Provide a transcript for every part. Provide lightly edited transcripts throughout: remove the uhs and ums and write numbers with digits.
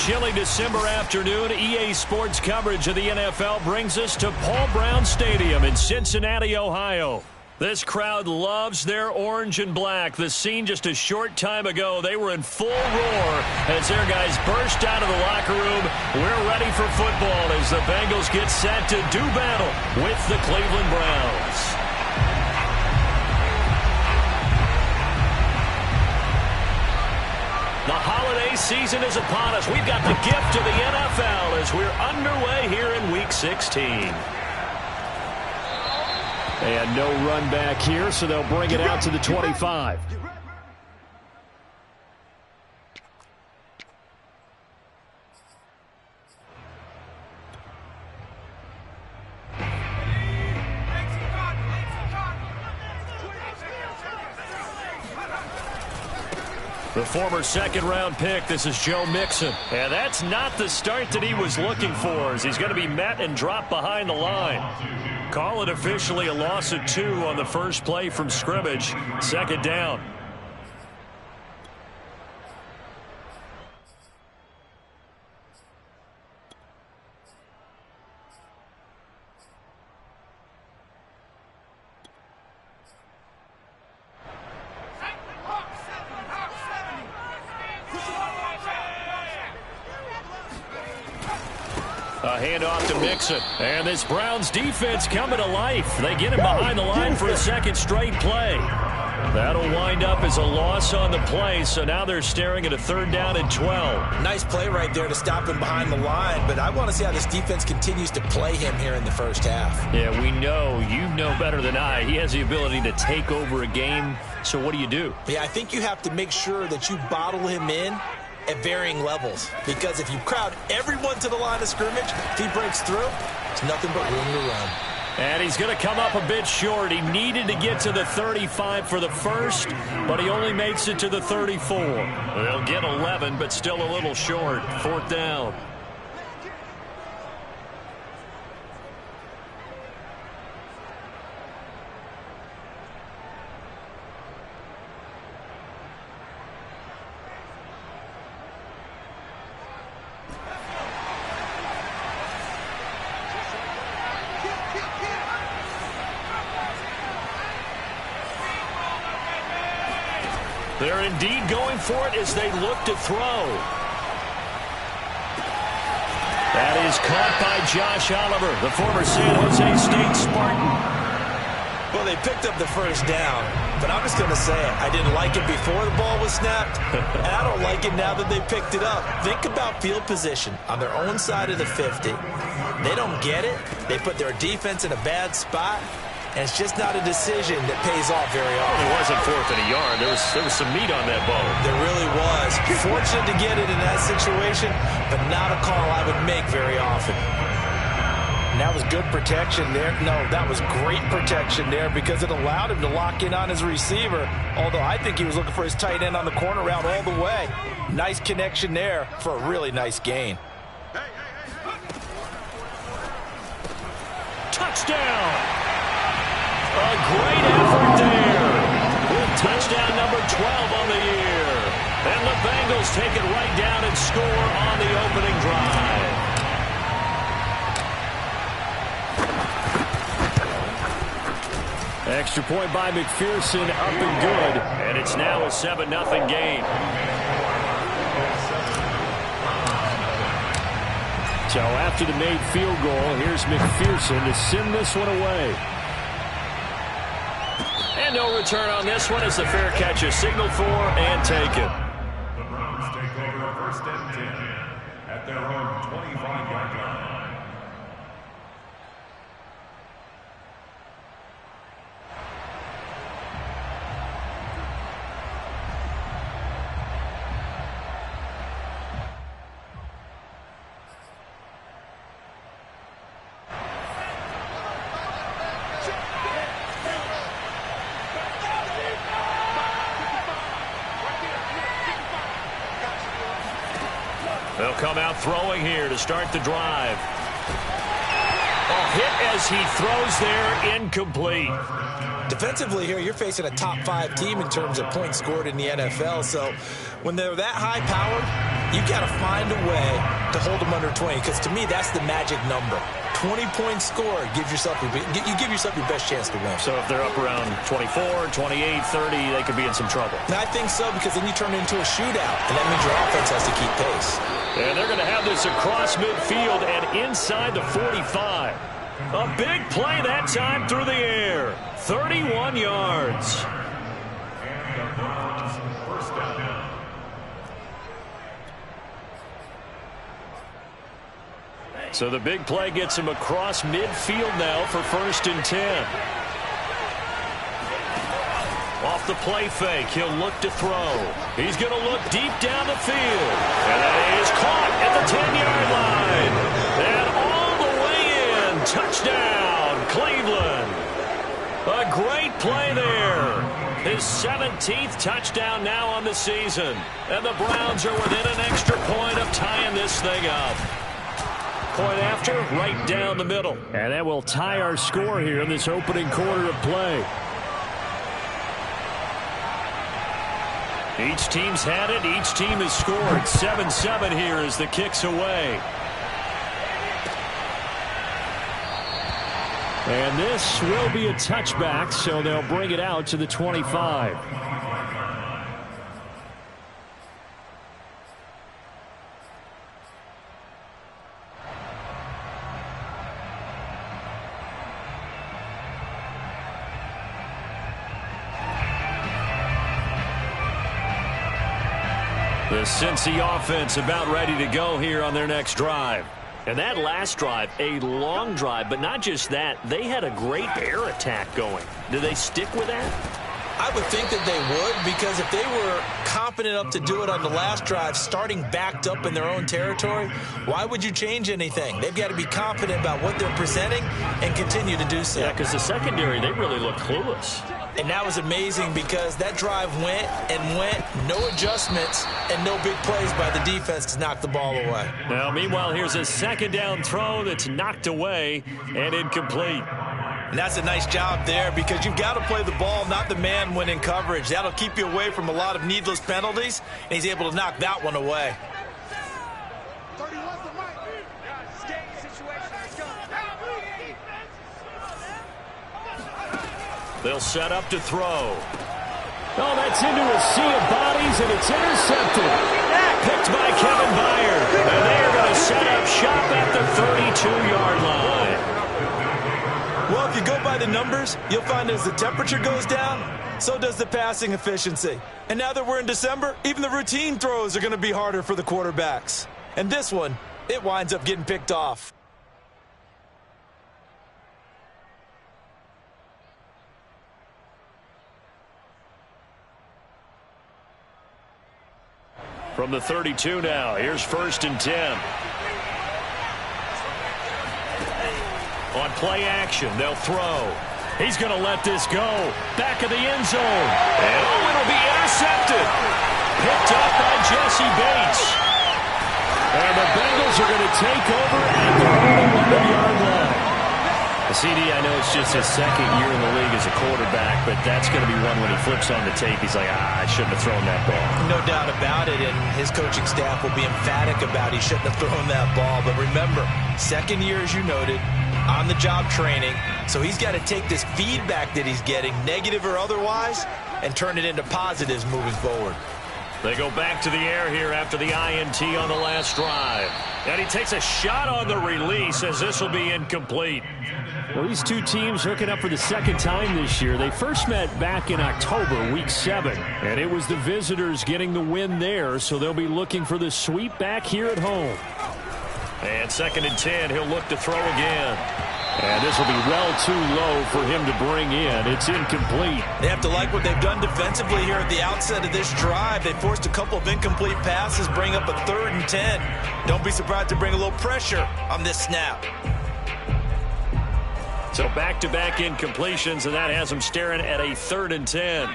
chilly December afternoon, EA Sports coverage of the NFL brings us to Paul Brown Stadium in Cincinnati, Ohio. This crowd loves their orange and black. The scene just a short time ago, they were in full roar as their guys burst out of the locker room. We're ready for football as the Bengals get set to do battle with the Cleveland Browns. The holiday season is upon us. We've got the gift of the NFL as we're underway here in Week 16. And no run back here, so they'll bring it out to the 25. The former second-round pick, this is Joe Mixon. And that's not the start that he was looking for, as he's going to be met and dropped behind the line. Call it officially a loss of 2 on the first play from scrimmage. Second down. A handoff to Mixon. And this Browns defense coming to life. They get him behind the line for a second straight play. That'll wind up as a loss on the play, so now they're staring at a 3rd down and 12. Nice play right there to stop him behind the line, but I want to see how this defense continues to play him here in the first half. Yeah, we know. You know better than I. He has the ability to take over a game, so what do? Yeah, I think you have to make sure that you bottle him in at varying levels, because if you crowd everyone to the line of scrimmage, if he breaks through, it's nothing but room to run. And he's going to come up a bit short. He needed to get to the 35 for the first, but he only makes it to the 34. They'll get 11, but still a little short. 4th down. They're indeed going for it as they look to throw. That is caught by Josh Oliver, the former San Jose State Spartan. Well, they picked up the first down, but I'm just going to say it. I didn't like it before the ball was snapped, and I don't like it now that they picked it up. Think about field position on their own side of the 50. They don't get it. They put their defense in a bad spot. And it's just not a decision that pays off very often. It wasn't 4th and a yard. There was some meat on that ball. There really was. Fortunate to get it in that situation, but not a call I would make very often. And that was good protection there. No, that was great protection there because it allowed him to lock in on his receiver, although I think he was looking for his tight end on the corner route all the way. Nice connection there for a really nice gain. Touchdown! A great effort there. With touchdown number 12 on the year. And the Bengals take it right down and score on the opening drive. Extra point by McPherson, up and good. And it's now a 7-0 game. So after the made field goal, here's McPherson to send this one away. And no return on this one as the fair catch is signaled for and taken. The Browns take over 1st and 10 at their own 25-yard line. They'll come out throwing here to start the drive. A hit as he throws there, incomplete. Defensively here, you're facing a top 5 team in terms of points scored in the NFL. So when they're that high-powered, you got to find a way to hold them under 20, because to me, that's the magic number. 20-point score, you give yourself your best chance to win. So if they're up around 24, 28, 30, they could be in some trouble. And I think so, because then you turn it into a shootout, and that means your offense has to keep pace. And they're going to have this across midfield and inside the 45. A big play that time through the air. 31 yards. So the big play gets him across midfield now for 1st and 10. Off the play fake, he'll look to throw. He's going to look deep down the field. And that is caught at the 10-yard line. And all the way in. Touchdown, Cleveland. A great play there. His 17th touchdown now on the season. And the Browns are within an extra point of tying this thing up. Point after, right down the middle. And that will tie our score here in this opening quarter of play. Each team's had it. Each team has scored. 7-7 here as the kick's away. And this will be a touchback, so they'll bring it out to the 25. The Cincy offense about ready to go here on their next drive. And that last drive, a long drive, but not just that. They had a great air attack going. Do they stick with that? I would think that they would, because if they were confident enough to do it on the last drive, starting backed up in their own territory, why would you change anything? They've got to be confident about what they're presenting and continue to do so. Yeah, because the secondary, they really look clueless. And that was amazing, because that drive went and went, no adjustments, and no big plays by the defense to knock the ball away. Now, meanwhile, here's a second down throw that's knocked away and incomplete. And that's a nice job there, because you've got to play the ball, not the man when in coverage. That'll keep you away from a lot of needless penalties, and he's able to knock that one away. They'll set up to throw. Oh, that's into a sea of bodies, and it's intercepted. Picked by Kevin Byard. And they're going to set up shop at the 32-yard line. Well, if you go by the numbers, you'll find as the temperature goes down, so does the passing efficiency. And now that we're in December, even the routine throws are going to be harder for the quarterbacks. And this one, it winds up getting picked off. From the 32 now, here's 1st and 10. On play action, they'll throw. He's going to let this go. Back of the end zone. And oh, it'll be intercepted. Picked up by Jesse Bates. And the Bengals are going to take over at their own 11-yard line. CD, I know it's just his second year in the league as a quarterback, but that's going to be one when he flips on the tape. He's like, I shouldn't have thrown that ball. No doubt about it, and his coaching staff will be emphatic about he shouldn't have thrown that ball. But remember, second year, as you noted, on-the-job training, so he's got to take this feedback that he's getting, negative or otherwise, and turn it into positives moving forward. They go back to the air here after the INT on the last drive. And he takes a shot on the release as this will be incomplete. Well, these two teams hooking up for the second time this year. They first met back in October, week 7. And it was the visitors getting the win there, so they'll be looking for the sweep back here at home. And 2nd and 10, he'll look to throw again. And this will be well too low for him to bring in. It's incomplete. They have to like what they've done defensively here at the outset of this drive. They forced a couple of incomplete passes, bring up a 3rd and 10. Don't be surprised to bring a little pressure on this snap. So back-to-back incompletions, and that has them staring at a 3rd and 10.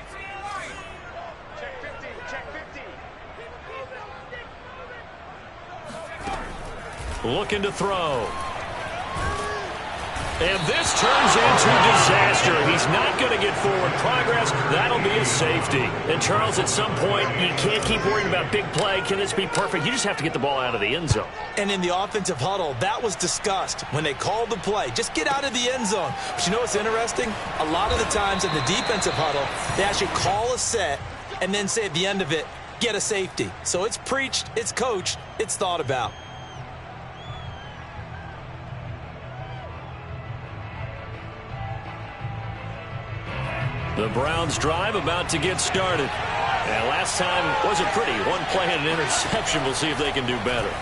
Looking to throw. And this turns into disaster. He's not going to get forward progress. That'll be a safety. And, Charles, at some point, you can't keep worrying about big play. Can this be perfect? You just have to get the ball out of the end zone. And in the offensive huddle, that was discussed when they called the play. Just get out of the end zone. But you know what's interesting? A lot of the times in the defensive huddle, they actually call a set and then say at the end of it, get a safety. So it's preached, it's coached, it's thought about. The Browns drive about to get started. And last time wasn't pretty. One play and an interception. We'll see if they can do better.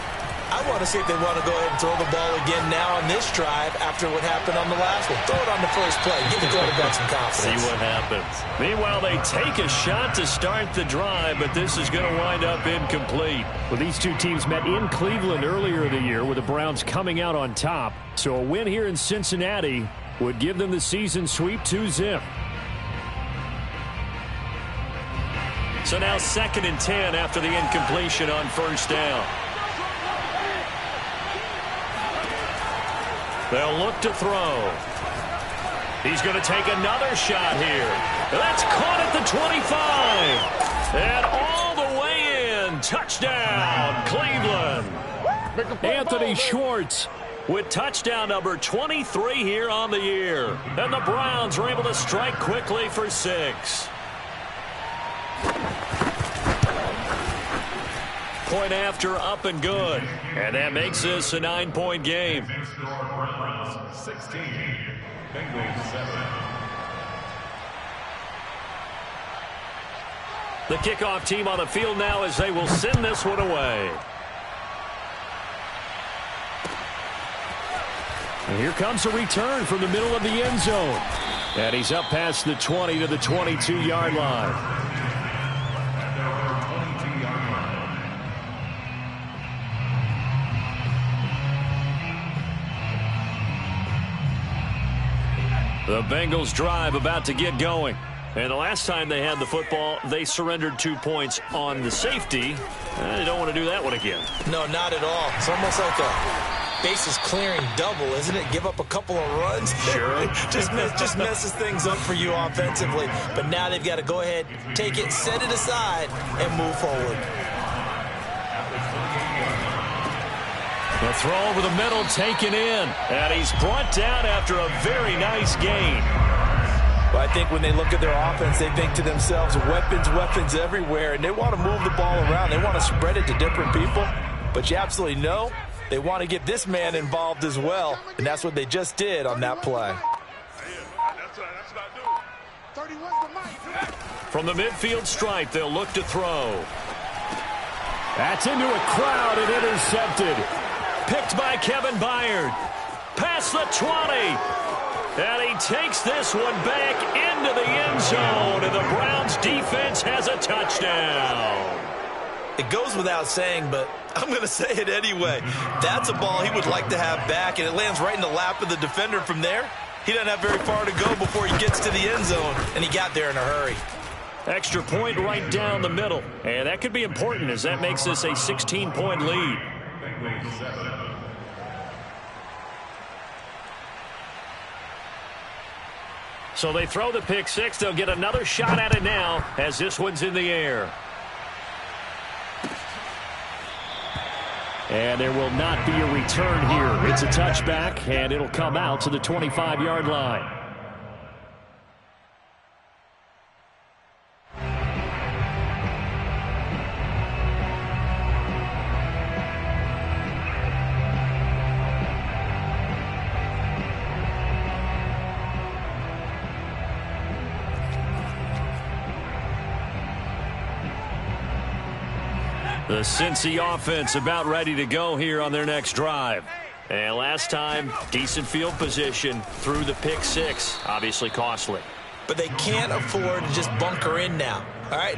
I want to see if they want to go ahead and throw the ball again now on this drive after what happened on the last one. Throw it on the first play. Give the quarterback some confidence. See what happens. Meanwhile, they take a shot to start the drive, but this is going to wind up incomplete. Well, these two teams met in Cleveland earlier in the year with the Browns coming out on top. So a win here in Cincinnati would give them the season sweep 2-0. So now 2nd and 10 after the incompletion on first down. They'll look to throw. He's going to take another shot here. That's caught at the 25. And all the way in. Touchdown, Cleveland. Anthony Schwartz with touchdown number 23 here on the year. And the Browns are able to strike quickly for 6. Point after, up and good. And that makes this a 9-point game. 16, Bengals 7. The kickoff team on the field now as they will send this one away. And here comes a return from the middle of the end zone. And he's up past the 20 to the 22-yard line. The Bengals drive about to get going. And the last time they had the football, they surrendered 2 points on the safety. They don't want to do that one again. No, not at all. It's almost like a bases clearing double, isn't it? Give up a couple of runs. Sure. just messes things up for you offensively. But now they've got to go ahead, take it, set it aside, and move forward. The throw over the middle taken in. And he's brought down after a very nice gain. Well, I think when they look at their offense, they think to themselves, weapons everywhere, and they want to move the ball around. They want to spread it to different people. But you absolutely know they want to get this man involved as well, and that's what they just did on that play. From the midfield stripe, they'll look to throw. That's into a crowd and intercepted. Picked by Kevin Byard. Past the 20. And he takes this one back into the end zone. And the Browns defense has a touchdown. It goes without saying, but I'm going to say it anyway. That's a ball he would like to have back, and it lands right in the lap of the defender from there. He doesn't have very far to go before he gets to the end zone, and he got there in a hurry. Extra point right down the middle. And that could be important as that makes this a 16-point lead. So they throw the pick six. They'll get another shot at it now as this one's in the air. And there will not be a return here. It's a touchback, and it'll come out to the 25-yard line. The Cincy offense about ready to go here on their next drive. And last time, decent field position through the pick six. Obviously costly. But they can't afford to just bunker in now. All right,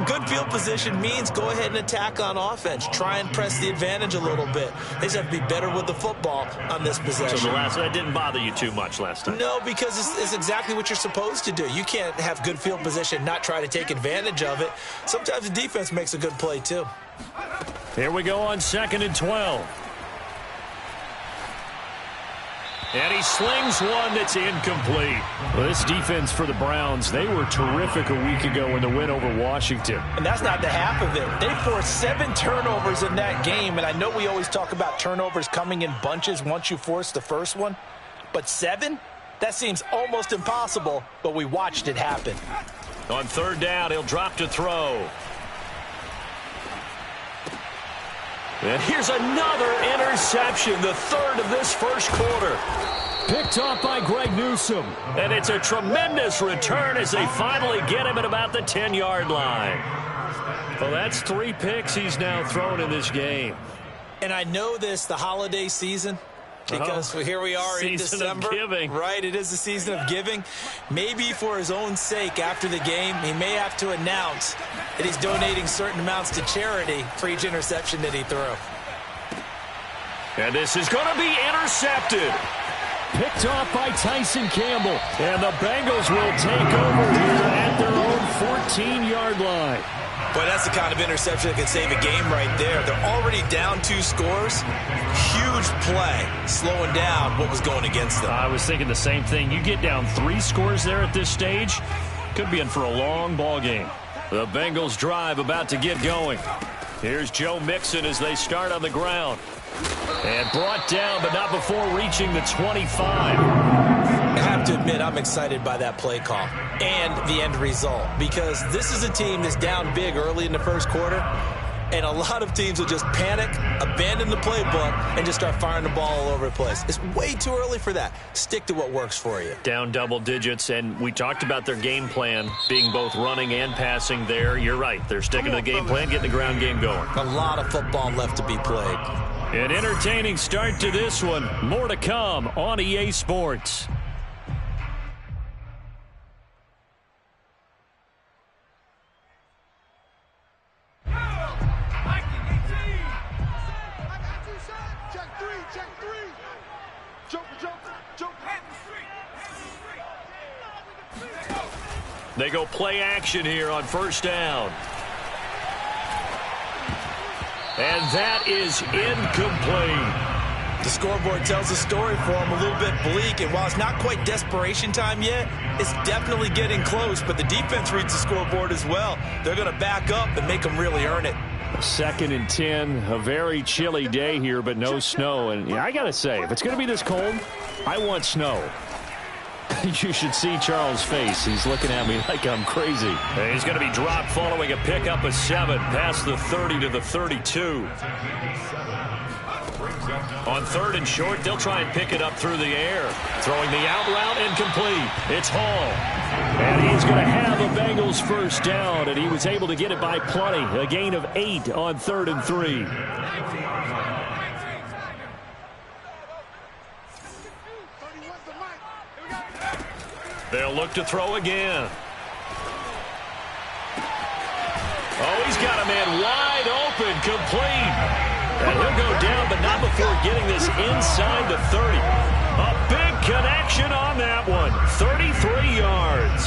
good field position means go ahead and attack on offense. Try and press the advantage a little bit. They just have to be better with the football on this possession. So that didn't bother you too much last time? No, because it's exactly what you're supposed to do. You can't have good field position, not try to take advantage of it. Sometimes the defense makes a good play too. Here we go on 2nd and 12. And he slings one that's incomplete. Well, this defense for the Browns, they were terrific a week ago in the win over Washington. And that's not the half of it. They forced 7 turnovers in that game, and I know we always talk about turnovers coming in bunches once you force the first one, but 7? That seems almost impossible, but we watched it happen. On third down, he'll drop to throw. And here's another interception, the third of this first quarter. Picked off by Greg Newsome. And it's a tremendous return as they finally get him at about the 10-yard line. Well, that's 3 picks he's now thrown in this game. And I know this, the holiday season, because here we are in December. Season of giving. Right, it is the season of giving. Maybe for his own sake after the game, he may have to announce that he's donating certain amounts to charity for each interception that he threw. And this is going to be intercepted. Picked off by Tyson Campbell. And the Bengals will take over here at their own 14-yard line. But that's the kind of interception that can save a game right there. They're already down 2 scores. Huge play, slowing down what was going against them. I was thinking the same thing. You get down 3 scores there at this stage, could be in for a long ball game. The Bengals drive about to get going. Here's Joe Mixon as they start on the ground. And brought down, but not before reaching the 25. I have to admit, I'm excited by that play call and the end result, because this is a team that's down big early in the first quarter, and a lot of teams will just panic, abandon the playbook, and just start firing the ball all over the place. It's way too early for that. Stick to what works for you. Down double digits, and we talked about their game plan being both running and passing there. You're right. They're sticking to the game plan, getting the ground game going. A lot of football left to be played. An entertaining start to this one. More to come on EA Sports. They go play action here on first down. And that is incomplete. The scoreboard tells a story for them, a little bit bleak, and while it's not quite desperation time yet, it's definitely getting close, but the defense reads the scoreboard as well. They're going to back up and make them really earn it. 2nd and 10, a very chilly day here, but no snow. And yeah, I got to say, if it's going to be this cold, I want snow. You should see Charles' face. He's looking at me like I'm crazy. And he's going to be dropped following a pickup of 7 past the 30 to the 32. On 3rd and short, they'll try and pick it up through the air. Throwing the out route incomplete. It's Hall. And he's going to have the Bengals first down, and he was able to get it by plenty. A gain of 8 on 3rd and 3. They'll look to throw again. Oh, he's got a man wide open, complete. And he'll go down, but not before getting this inside the 30. A big connection on that one. 33 yards.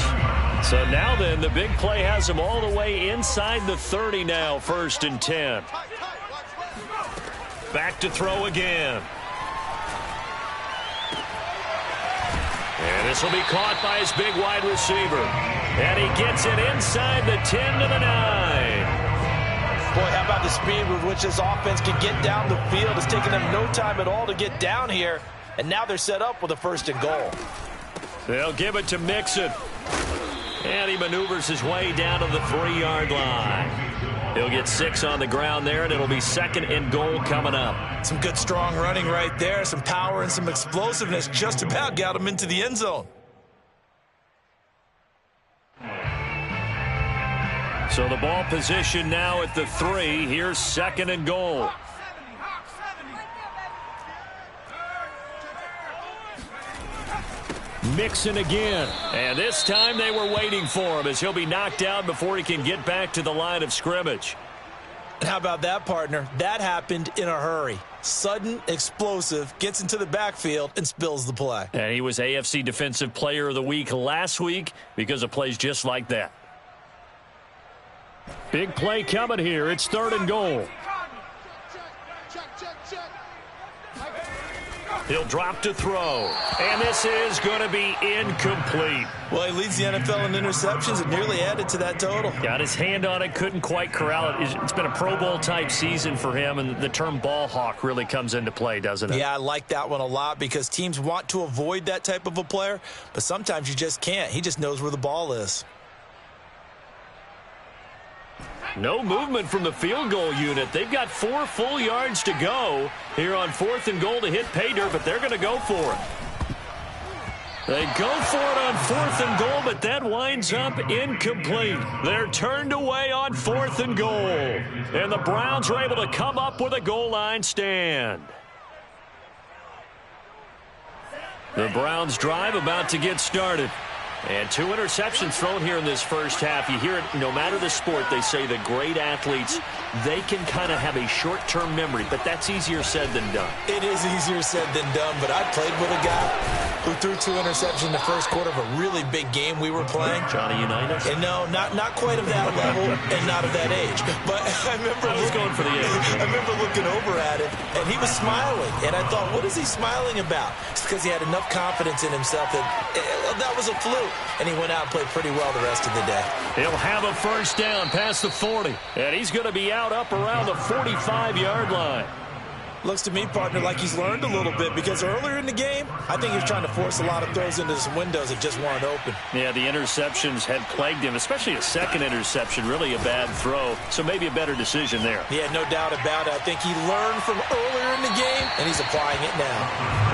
So now then, the big play has him all the way inside the 30 now, 1st and 10. Back to throw again. And this will be caught by his big wide receiver. And he gets it inside the 10 to the 9. Boy, how about the speed with which this offense can get down the field? It's taken them no time at all to get down here. And now they're set up with a 1st and goal. They'll give it to Mixon. And he maneuvers his way down to the 3-yard line. He'll get 6 on the ground there, and it'll be 2nd and goal coming up. Some good strong running right there. Some power and some explosiveness just about got him into the end zone. So the ball position now at the 3. Here's 2nd and goal. Mixon again. And this time they were waiting for him as he'll be knocked down before he can get back to the line of scrimmage. And how about that, partner? That happened in a hurry. Sudden, explosive, gets into the backfield and spills the play. And he was AFC Defensive Player of the Week last week because of plays just like that. Big play coming here. It's 3rd and goal. He'll drop to throw. And this is going to be incomplete. Well, he leads the NFL in interceptions and nearly added to that total. Got his hand on it, couldn't quite corral it. It's been a Pro Bowl type season for him, and the term ball hawk really comes into play, doesn't it? Yeah, I like that one a lot because teams want to avoid that type of a player, but sometimes you just can't. He just knows where the ball is. No movement from the field goal unit. They've got 4 full yards to go here on 4th and goal to hit pay dirt, but they're going to go for it. They go for it on 4th and goal, but that winds up incomplete. They're turned away on 4th and goal. And the Browns are able to come up with a goal line stand. The Browns drive about to get started. And 2 interceptions thrown here in this first half. You hear it, no matter the sport, they say the great athletes, they can kind of have a short-term memory, but that's easier said than done. It is easier said than done, but I played with a guy who threw 2 interceptions in the first quarter of a really big game we were playing. Johnny Unitas? And no, not quite of that level and not of that age. But I was going for the age. I remember looking over at him, and he was smiling. And I thought, what is he smiling about? It's because he had enough confidence in himself that was a fluke. And he went out and played pretty well the rest of the day. He'll have a first down past the 40. And he's going to be out up around the 45-yard line. Looks to me, partner, like he's learned a little bit because earlier in the game, I think he was trying to force a lot of throws into some windows that just weren't open. Yeah, the interceptions had plagued him, especially a second interception, really a bad throw. So maybe a better decision there. Yeah, no doubt about it. I think he learned from earlier in the game, and he's applying it now.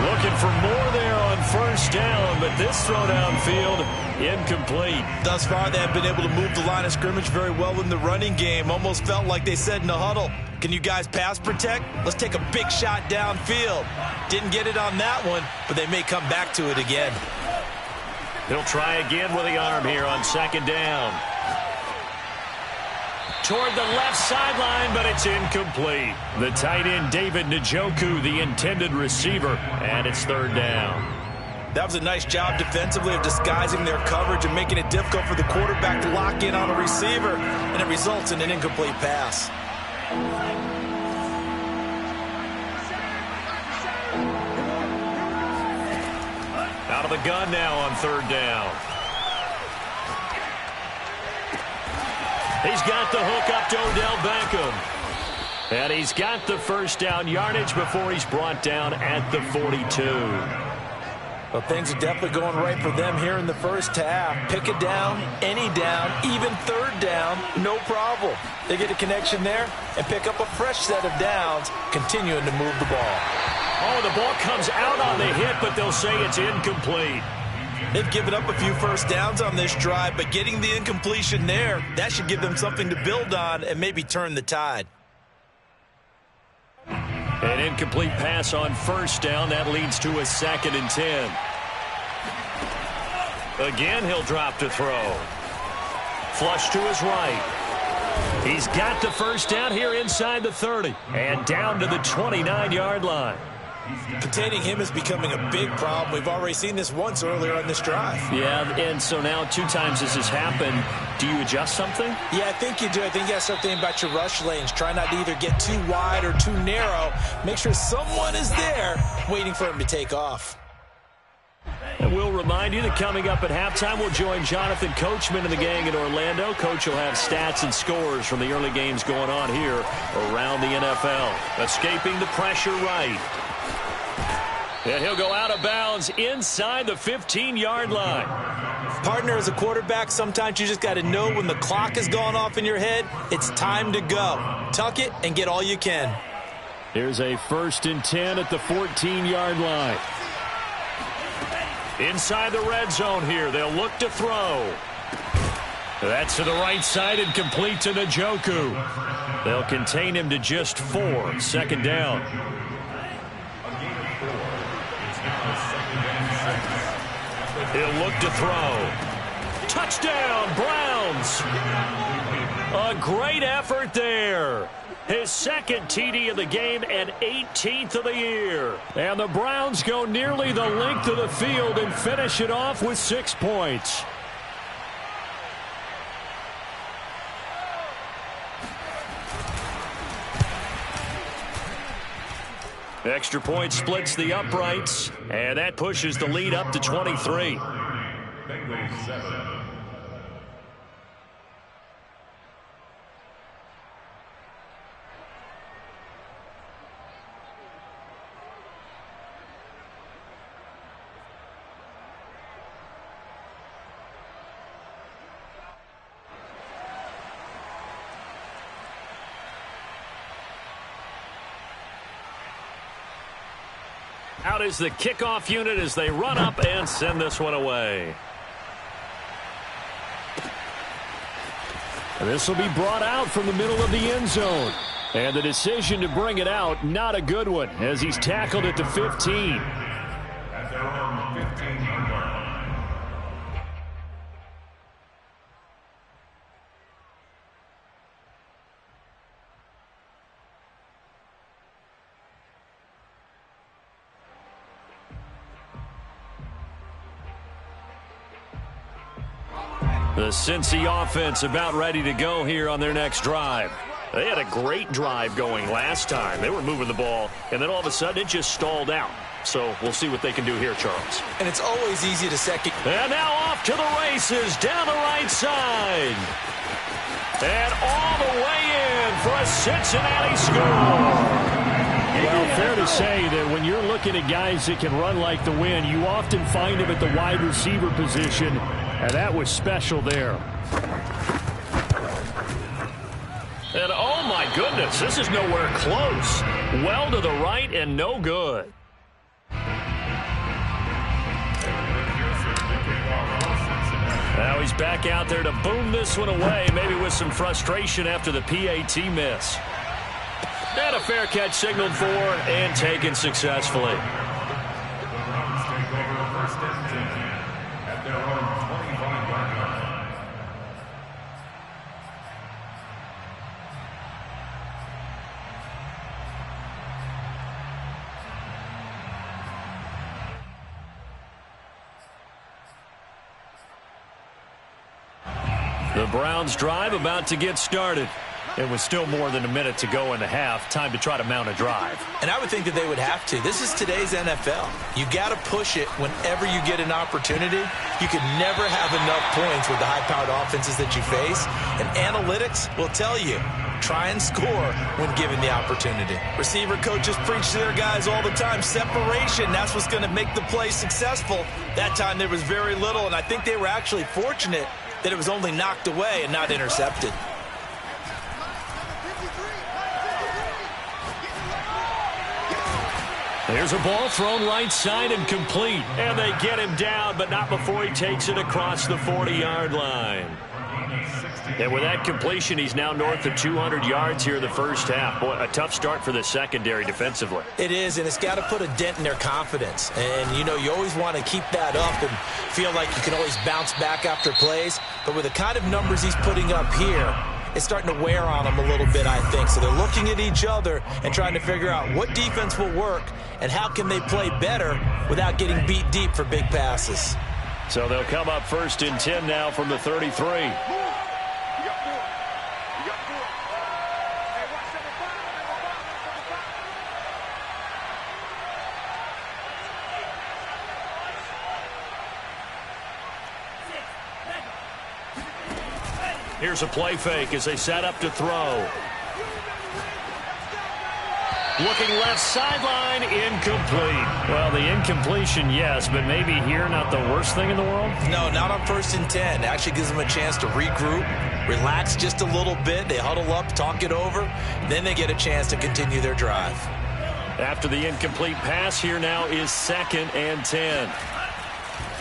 Looking for more there on first down, but this throw downfield, incomplete. Thus far, they have been able to move the line of scrimmage very well in the running game. Almost felt like they said in the huddle, can you guys pass protect? Let's take a big shot downfield. Didn't get it on that one, but they may come back to it again. He'll try again with the arm here on second down. Toward the left sideline, but it's incomplete. The tight end, David Njoku, the intended receiver, and it's third down. That was a nice job defensively of disguising their coverage and making it difficult for the quarterback to lock in on a receiver, and it results in an incomplete pass. Out of the gun now on third down. He's got the hook up to Odell Beckham. And he's got the first down yardage before he's brought down at the 42. Well, things are definitely going right for them here in the first half. Pick a down, any down, even third down, no problem. They get a connection there and pick up a fresh set of downs, continuing to move the ball. Oh, the ball comes out on the hit, but they'll say it's incomplete. They've given up a few first downs on this drive, but getting the incompletion there, that should give them something to build on and maybe turn the tide. An incomplete pass on first down. That leads to a 2nd and 10. Again, he'll drop to throw. Flush to his right. He's got the first down here inside the 30. And down to the 29-yard line. Containing him is becoming a big problem. We've already seen this once earlier on this drive. Yeah, and so now 2 times this has happened. Do you adjust something? Yeah, I think you do. I think you have something about your rush lanes. Try not to either get too wide or too narrow. Make sure someone is there waiting for him to take off. And we'll remind you that coming up at halftime, we'll join Jonathan Coachman and the gang in Orlando. Coach will have stats and scores from the early games going on here around the NFL. Escaping the pressure right. And he'll go out of bounds inside the 15-yard line. Partner, as a quarterback, sometimes you just got to know when the clock has gone off in your head, it's time to go. Tuck it and get all you can. Here's a 1st and 10 at the 14-yard line. Inside the red zone here, they'll look to throw. That's to the right side and complete to Njoku. They'll contain him to just 4. 2nd down. He'll look to throw. Touchdown, Browns. A great effort there. His 2nd TD of the game and 18th of the year. And the Browns go nearly the length of the field and finish it off with 6 points. Extra point splits the uprights, and that pushes the lead up to 23. Bengals 7. Out is the kickoff unit as they run up and send this one away. This will be brought out from the middle of the end zone. And the decision to bring it out, not a good one, as he's tackled at the 15. At their own 15-yard line. The Cincy offense about ready to go here on their next drive. They had a great drive going last time. They were moving the ball, and then all of a sudden it just stalled out. So we'll see what they can do here, Charles. And it's always easy to second. And now off to the races down the right side. And all the way in for a Cincinnati score. Well, fair to say that when you're looking at guys that can run like the wind, you often find them at the wide receiver position, and that was special there. And oh my goodness, this is nowhere close. Well to the right and no good. Now he's back out there to boom this one away, maybe with some frustration after the PAT miss. And a fair catch signaled for and taken successfully. The Browns take over first and 10 at their own 25-yard line. The Browns drive about to get started. It was still more than a minute to go in the half. Time to try to mount a drive. And I would think that they would have to. This is today's NFL. You got to push it whenever you get an opportunity. You can never have enough points with the high-powered offenses that you face. And analytics will tell you, try and score when given the opportunity. Receiver coaches preach to their guys all the time. Separation, that's what's going to make the play successful. That time there was very little, and I think they were actually fortunate that it was only knocked away and not intercepted. There's a ball thrown right side and complete. And they get him down, but not before he takes it across the 40-yard line. And with that completion, he's now north of 200 yards here in the first half. Boy, a tough start for the secondary defensively. It is, and it's got to put a dent in their confidence. And, you know, you always want to keep that up and feel like you can always bounce back after plays. But with the kind of numbers he's putting up here, it's starting to wear on them a little bit, I think. So they're looking at each other and trying to figure out what defense will work and how can they play better without getting beat deep for big passes. So they'll come up first and 10 now from the 33. Here's a play fake as they set up to throw. Looking left sideline, incomplete. Well, the incompletion, yes, but maybe here not the worst thing in the world? No, not on first and 10. It actually gives them a chance to regroup, relax just a little bit. They huddle up, talk it over. Then they get a chance to continue their drive. After the incomplete pass, here now is 2nd and 10.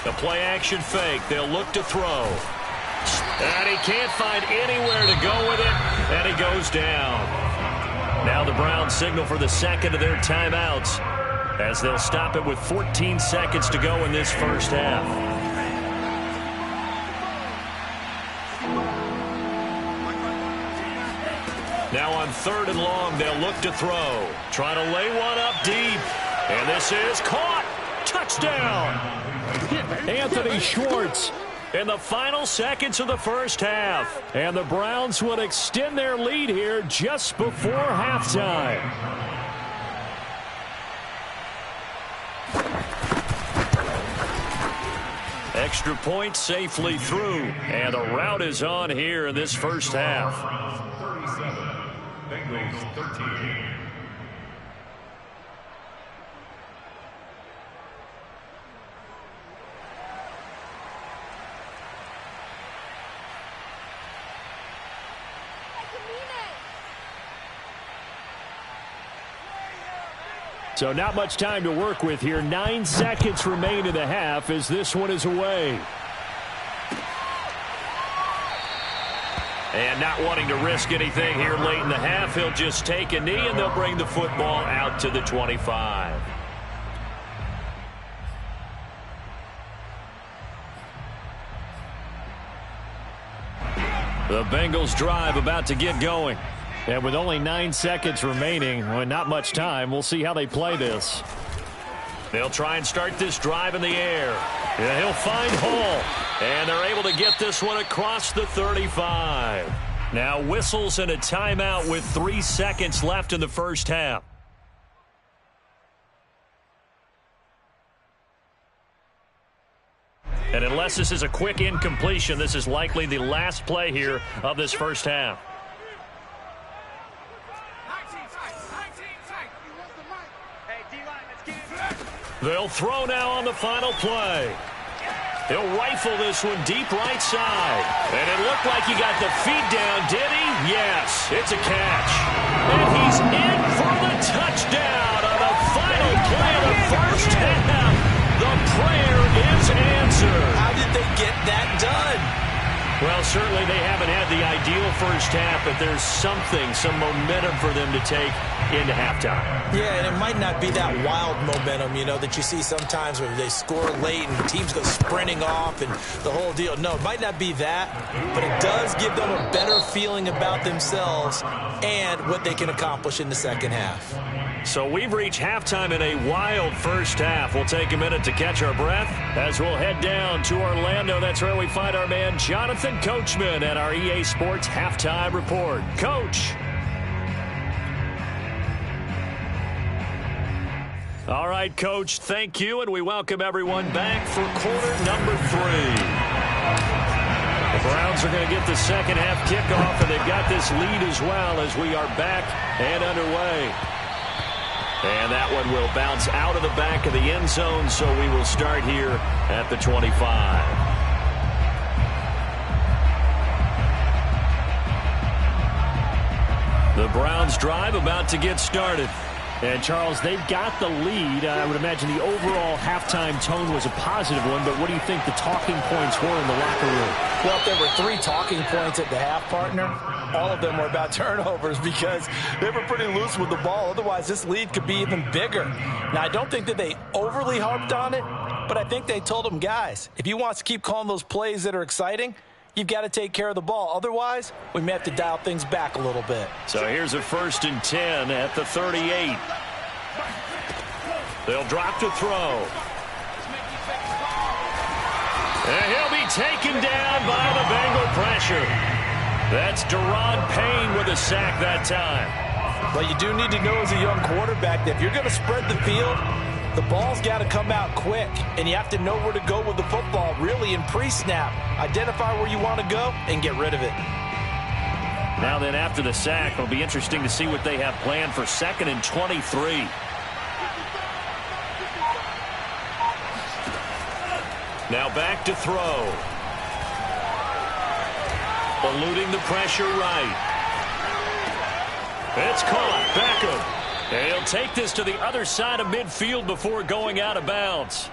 The play action fake. They'll look to throw. And he can't find anywhere to go with it, and he goes down. Now the Browns signal for the second of their timeouts as they'll stop it with 14 seconds to go in this first half. Now on 3rd and long, they'll look to throw. Trying to lay one up deep. And this is caught. Touchdown. Anthony Schwartz. In the final seconds of the first half. And the Browns would extend their lead here just before halftime. Extra point safely through. And a rout is on here in this first half. 37, Bengals 13. So not much time to work with here. 9 seconds remain in the half as this one is away. And not wanting to risk anything here late in the half, he'll just take a knee and they'll bring the football out to the 25. The Bengals drive about to get going. And with only 9 seconds remaining, well, not much time, we'll see how they play this. They'll try and start this drive in the air. Yeah, he'll find Hall. And they're able to get this one across the 35. Now whistles and a timeout with 3 seconds left in the first half. And unless this is a quick incompletion, this is likely the last play here of this first half. They'll throw now on the final play. He'll rifle this one deep right side. And it looked like he got the feet down, did he? Yes, it's a catch. And he's in for the touchdown on the final play of the first half. The prayer is answered. How did they get that done? Well, certainly they haven't had the ideal first half, but there's something, some momentum for them to take into halftime. Yeah, and it might not be that wild momentum, you know, that you see sometimes where they score late and teams go sprinting off and the whole deal. No, it might not be that, but it does give them a better feeling about themselves and what they can accomplish in the second half. So we've reached halftime in a wild first half. We'll take a minute to catch our breath as we'll head down to Orlando. That's where we find our man Jonathan Coachman at our EA Sports Halftime Report. Coach. All right, Coach, thank you, and we welcome everyone back for quarter number 3. The Browns are going to get the second half kickoff, and they've got this lead as well as we are back and underway. And that one will bounce out of the back of the end zone, so we will start here at the 25. The Browns drive about to get started. And, Charles, they've got the lead. I would imagine the overall halftime tone was a positive one, but what do you think the talking points were in the locker room? Well, if there were 3 talking points at the half, partner, all of them were about turnovers because they were pretty loose with the ball. Otherwise, this lead could be even bigger. Now, I don't think that they overly harped on it, but I think they told them, guys, if you want to keep calling those plays that are exciting, you've got to take care of the ball. Otherwise, we may have to dial things back a little bit. So here's a 1st and 10 at the 38. They'll drop to throw. And he'll be taken down by the Bengal pressure. That's Deron Payne with a sack that time. But you do need to know as a young quarterback that if you're going to spread the field, the ball's got to come out quick, and you have to know where to go with the football, really in pre-snap. Identify where you want to go and get rid of it. Now then, after the sack, it'll be interesting to see what they have planned for 2nd and 23. Now back to throw. Eluding the pressure right. It's caught. Beckham. And he'll take this to the other side of midfield before going out of bounds.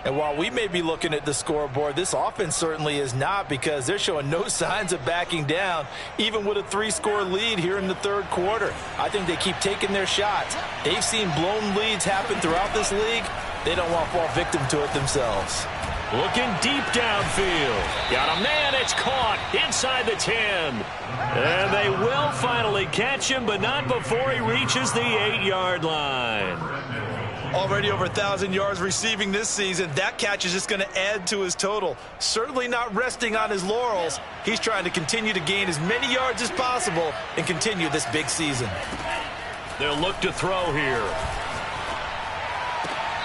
And while we may be looking at the scoreboard, this offense certainly is not, because they're showing no signs of backing down, even with a 3-score lead here in the 3rd quarter. I think they keep taking their shots. They've seen blown leads happen throughout this league. They don't want to fall victim to it themselves. Looking deep downfield. Got a man. It's caught inside the 10. And they will finally catch him, but not before he reaches the 8-yard line. Already over 1,000 yards receiving this season. That catch is just going to add to his total. Certainly not resting on his laurels. He's trying to continue to gain as many yards as possible and continue this big season. They'll look to throw here.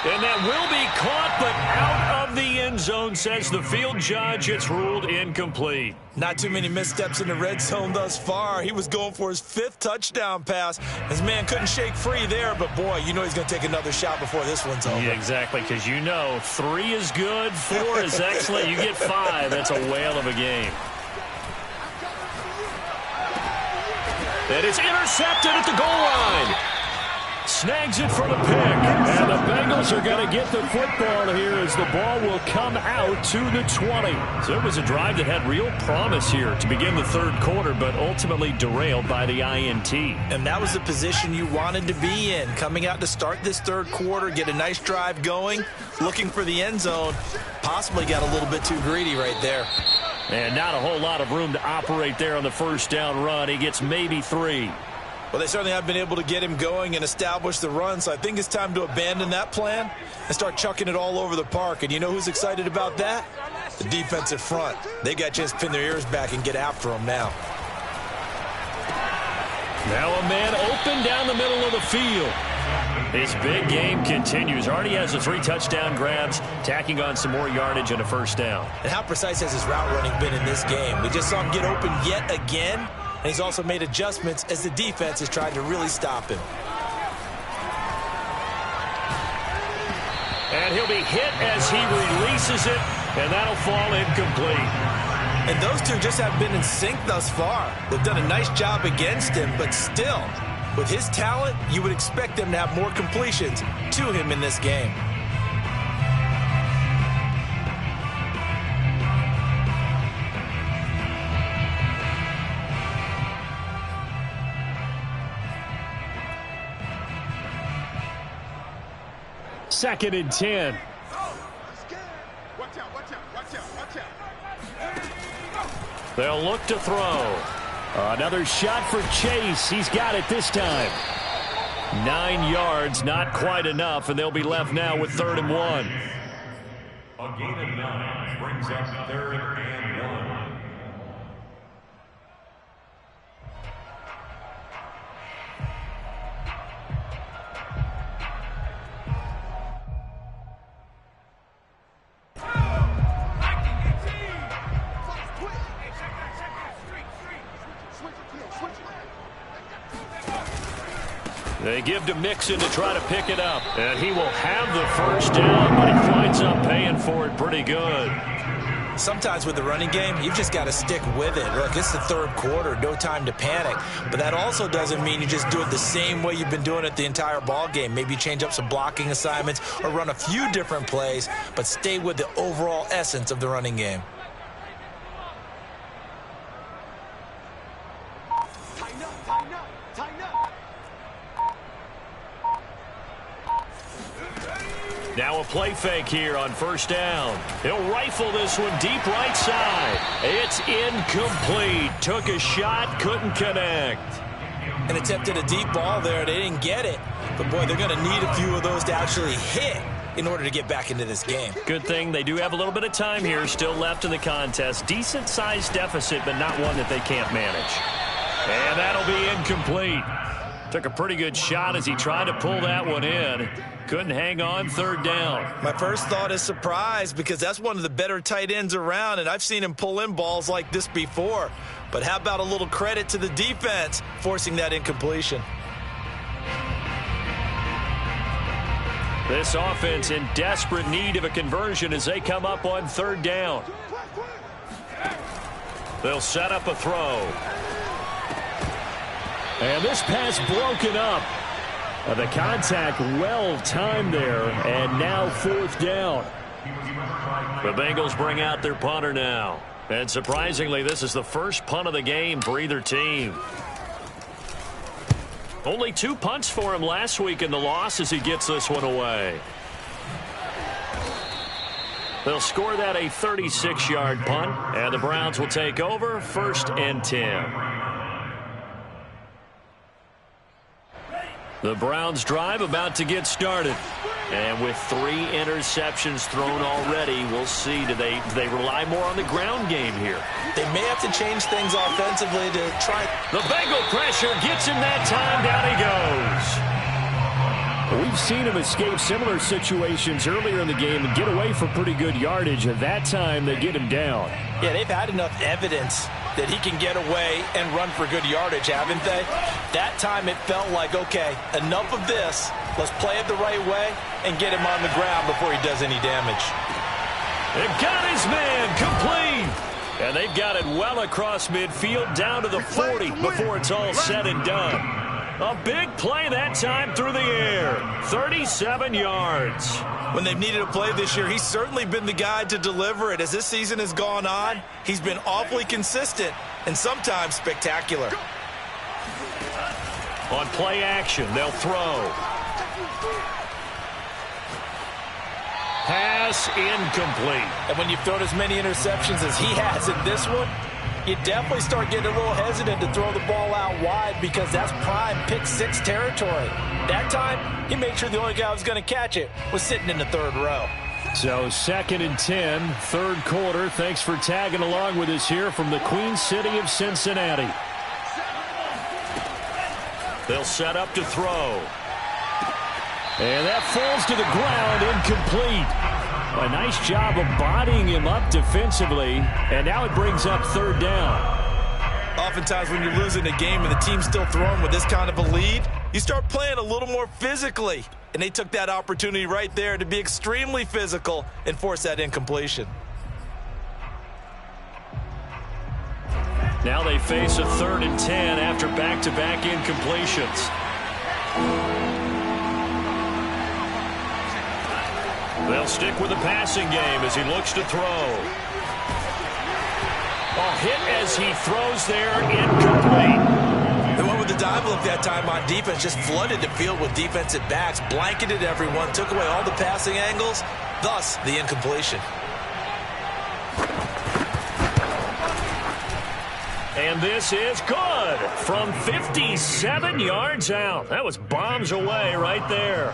And that will be caught, but out of of the end zone, says the field judge. It's ruled incomplete. Not too many missteps in the red zone thus far. He was going for his 5th touchdown pass. His man couldn't shake free there, but boy, you know he's going to take another shot before this one's over. Yeah, exactly, because you know 3 is good, 4 is excellent. You get 5, that's a whale of a game. And it's intercepted at the goal line. Snags it for the pick. And the Bengals are going to get the football here as the ball will come out to the 20. So it was a drive that had real promise here to begin the third quarter, but ultimately derailed by the INT. And that was the position you wanted to be in. Coming out to start this third quarter, get a nice drive going, looking for the end zone. Possibly got a little bit too greedy right there. And not a whole lot of room to operate there on the first down run. He gets maybe 3. Well, they certainly have been able to get him going and establish the run, so I think it's time to abandon that plan and start chucking it all over the park. And you know who's excited about that? The defensive front. They got a chance to pin their ears back and get after him now. Now a man open down the middle of the field. His big game continues. Already has the 3 touchdown grabs, tacking on some more yardage and a first down. And how precise has his route running been in this game? We just saw him get open yet again, and he's also made adjustments as the defense has tried to really stop him. And he'll be hit as he releases it, and that'll fall incomplete. And those two just have been in sync thus far. They've done a nice job against him, but still, with his talent, you would expect them to have more completions to him in this game. Second and 10. They'll look to throw. Another shot for Chase. He's got it this time. 9 yards, not quite enough, and they'll be left now with 3rd and 1. A gain of 9 brings up 3rd and 1. They give to Mixon to try to pick it up. And he will have the first down, but he winds up paying for it pretty good. Sometimes with the running game, you've just got to stick with it. Look, it's the third quarter, no time to panic. But that also doesn't mean you just do it the same way you've been doing it the entire ball game. Maybe change up some blocking assignments or run a few different plays, but stay with the overall essence of the running game. Now a play fake here on first down. He'll rifle this one deep right side. It's incomplete. Took a shot, couldn't connect. And attempted a deep ball there. They didn't get it. But, boy, they're going to need a few of those to actually hit in order to get back into this game. Good thing they do have a little bit of time here still left in the contest. Decent-sized deficit, but not one that they can't manage. And that'll be incomplete. Took a pretty good shot as he tried to pull that one in. Couldn't hang on, 3rd down. My first thought is surprise because that's one of the better tight ends around, and I've seen him pull in balls like this before. But how about a little credit to the defense forcing that incompletion? This offense in desperate need of a conversion as they come up on 3rd down. They'll set up a throw. And this pass broken up. The contact well timed there, and now 4th down. The Bengals bring out their punter now. And surprisingly, this is the first punt of the game for either team. Only 2 punts for him last week in the loss as he gets this one away. They'll score that a 36-yard punt, and the Browns will take over 1st and 10. The Browns drive about to get started. And with 3 interceptions thrown already, we'll see. Do they rely more on the ground game here? They may have to change things offensively to try. The Bengal pressure gets him that time. Down he goes. We've seen him escape similar situations earlier in the game and get away for pretty good yardage. At that time, they get him down. Yeah, they've had enough evidence that he can get away and run for good yardage, haven't they? That time it felt like, okay, enough of this. Let's play it the right way and get him on the ground before he does any damage. They've got his man complete. And they've got it well across midfield down to the 40 before it's all said and done. A big play that time through the air. 37 yards. When they've needed a play this year, he's certainly been the guy to deliver it. As this season has gone on, he's been awfully consistent and sometimes spectacular. On play action, they'll throw. Pass incomplete. And when you've thrown as many interceptions as he has in this one, you definitely start getting a little hesitant to throw the ball out wide because that's prime pick six territory. That time, he made sure the only guy who was going to catch it was sitting in the third row. So 2nd and 10, third quarter. Thanks for tagging along with us here from the Queen City of Cincinnati. They'll set up to throw. And that falls to the ground, incomplete. A nice job of bodying him up defensively, and now it brings up third down. Oftentimes when you're losing a game and the team's still throwing with this kind of a lead, you start playing a little more physically. And they took that opportunity right there to be extremely physical and force that incompletion. Now they face a 3rd and 10 after back-to-back incompletions. They'll stick with the passing game as he looks to throw. A hit as he throws there, incomplete. They went with the dive look that time on defense, just flooded the field with defensive backs, blanketed everyone, took away all the passing angles, thus the incompletion. And this is good from 57 yards out. That was bombs away right there.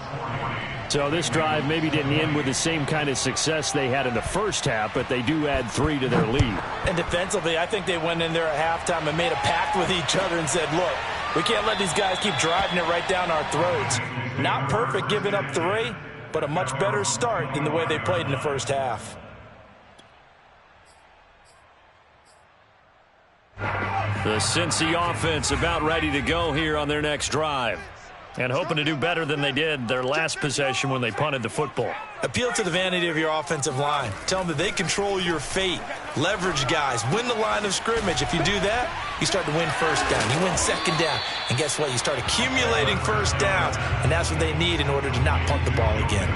So this drive maybe didn't end with the same kind of success they had in the first half, but they do add 3 to their lead. And defensively, I think they went in there at halftime and made a pact with each other and said, look, we can't let these guys keep driving it right down our throats. Not perfect giving up 3, but a much better start than the way they played in the first half. The Cincy offense about ready to go here on their next drive. And hoping to do better than they did their last possession when they punted the football. Appeal to the vanity of your offensive line. Tell them that they control your fate. Leverage guys. Win the line of scrimmage. If you do that, you start to win first down. You win second down. And guess what? You start accumulating first downs. And that's what they need in order to not punt the ball again.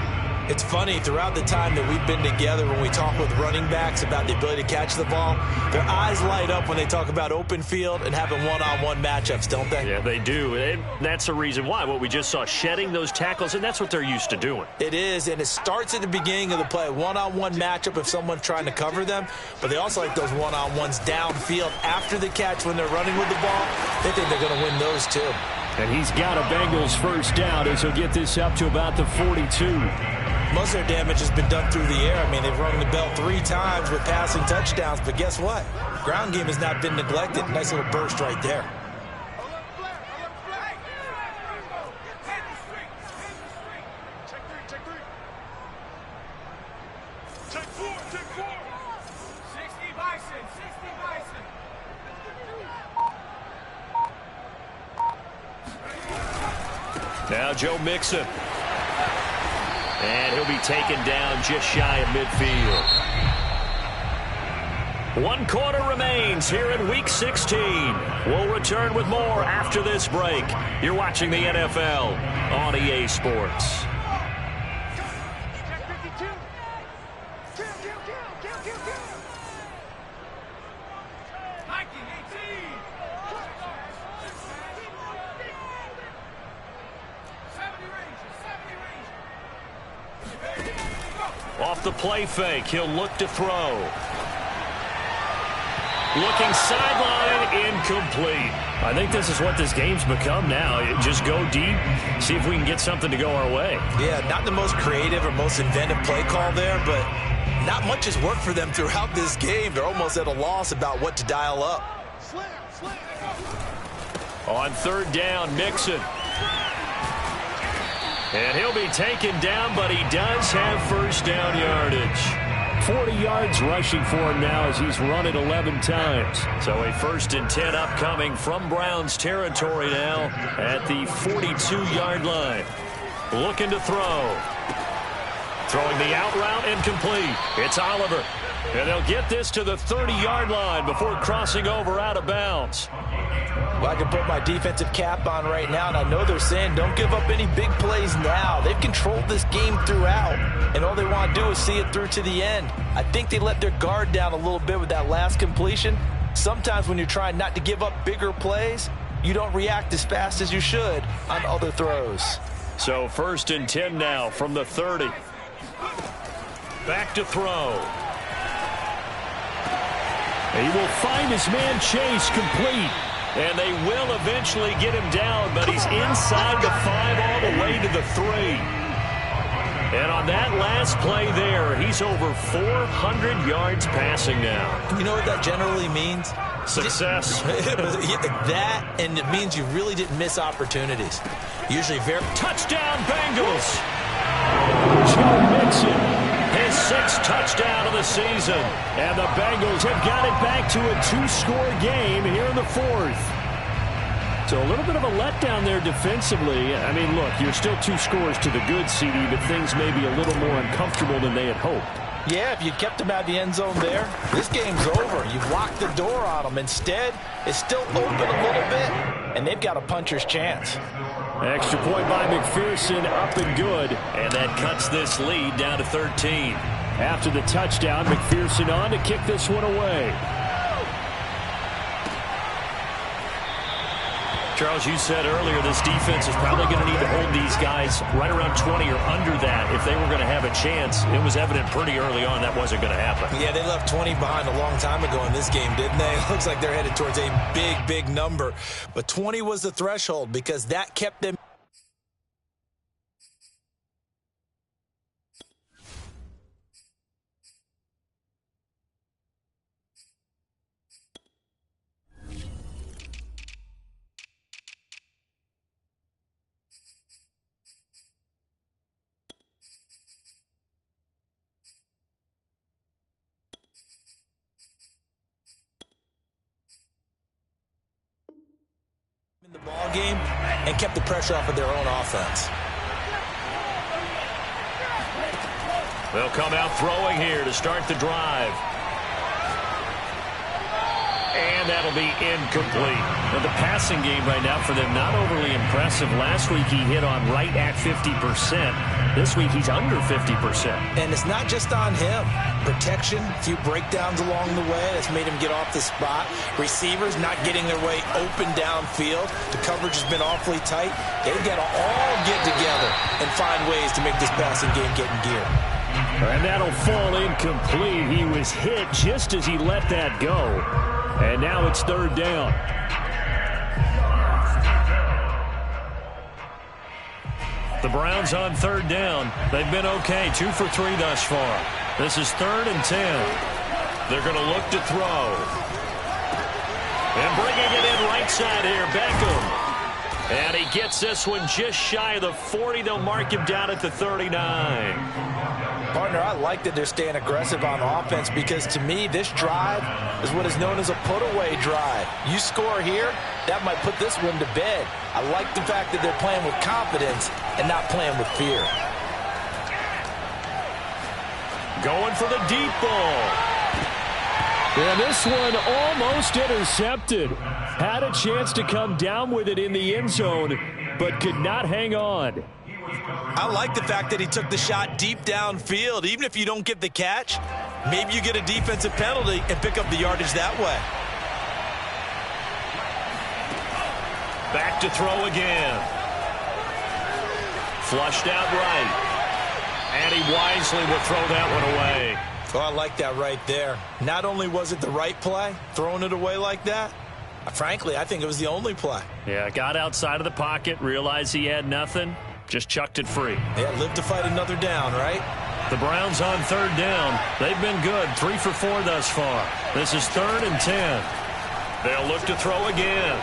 It's funny, throughout the time that we've been together, when we talk with running backs about the ability to catch the ball, their eyes light up when they talk about open field and having one-on-one matchups, don't they? Yeah, they do. And that's the reason why. What we just saw, shedding those tackles, and that's what they're used to doing. It is, and it starts at the beginning of the play. One-on-one matchup if someone's trying to cover them, but they also like those one-on-ones downfield after the catch when they're running with the ball. They think they're going to win those too. And he's got a Bengals first down as he'll get this up to about the 42. Most of their damage has been done through the air. I mean, they've rung the bell 3 times with passing touchdowns, but guess what? Ground game has not been neglected. Nice little burst right there. Now Joe Mixon. And he'll be taken down just shy of midfield. 1 quarter remains here in Week 16. We'll return with more after this break. You're watching the NFL on EA Sports. Off the play fake, he'll look to throw. Looking sideline, incomplete. I think this is what this game's become now. Just go deep, see if we can get something to go our way. Yeah, not the most creative or most inventive play call there, but not much has worked for them throughout this game. They're almost at a loss about what to dial up. On 3rd down, Mixon. And he'll be taken down, but he does have first down yardage. 40 yards rushing for him now as he's run it 11 times. So a 1st and 10 upcoming from Browns territory now at the 42-yard line. Looking to throw. Throwing the out route incomplete. It's Oliver. And they'll get this to the 30-yard line before crossing over out of bounds. Well, I can put my defensive cap on right now, and I know they're saying don't give up any big plays now. They've controlled this game throughout, and all they want to do is see it through to the end. I think they let their guard down a little bit with that last completion. Sometimes when you're trying not to give up bigger plays, you don't react as fast as you should on other throws. So 1st and 10 now from the 30. Back to throw. He will find his man Chase complete. And they will eventually get him down, but he's inside the 5 all the way to the 3. And on that last play there, he's over 400 yards passing now. You know what that generally means? Success. That, and it means you really didn't miss opportunities. Usually very... Touchdown, Bengals! Joe Mixon. His 6th touchdown of the season. And the Bengals have got it back to a 2-score game here in the 4th. So a little bit of a letdown there defensively. I mean, look, you're still 2 scores to the good, CD, but things may be a little more uncomfortable than they had hoped. Yeah, if you kept them out of the end zone there, this game's over. You've locked the door on them. Instead, it's still open a little bit, and they've got a puncher's chance. Extra point by McPherson, up and good. And that cuts this lead down to 13. After the touchdown, McPherson on to kick this one away. Charles, you said earlier this defense is probably going to need to hold these guys right around 20 or under that if they were going to have a chance. It was evident pretty early on that wasn't going to happen. Yeah, they left 20 behind a long time ago in this game, didn't they? It looks like they're headed towards a big, big number. But 20 was the threshold because that kept them. In the ball game and kept the pressure off of their own offense. They'll come out throwing here to start the drive. And that'll be incomplete. Now, the passing game right now for them, not overly impressive. Last week he hit on right at 50%. This week he's under 50%. And it's not just on him. Protection, a few breakdowns along the way. That's made him get off the spot. Receivers not getting their way open downfield. The coverage has been awfully tight. They've got to all get together and find ways to make this passing game get in gear. And that'll fall incomplete. He was hit just as he let that go. And now it's 3rd down. The Browns on 3rd down. They've been okay, 2 for 3 thus far. This is 3rd and 10. They're going to look to throw. And bringing it in right side here, Beckham. And he gets this one just shy of the 40. They'll mark him down at the 39. Partner, I like that they're staying aggressive on offense because to me, this drive is what is known as a put-away drive. You score here, that might put this one to bed. I like the fact that they're playing with confidence and not playing with fear. Going for the deep ball. And this one almost intercepted. Had a chance to come down with it in the end zone, but could not hang on. I like the fact that he took the shot deep downfield. Even if you don't get the catch, maybe you get a defensive penalty and pick up the yardage that way. Back to throw again. Flushed out right. And he wisely will throw that one away. Oh, I like that right there. Not only was it the right play, throwing it away like that, frankly, I think it was the only play. Yeah, got outside of the pocket, realized he had nothing, just chucked it free. Yeah, live to fight another down, right? The Browns on 3rd down. They've been good, 3 for 4 thus far. This is 3rd and 10. They'll look to throw again.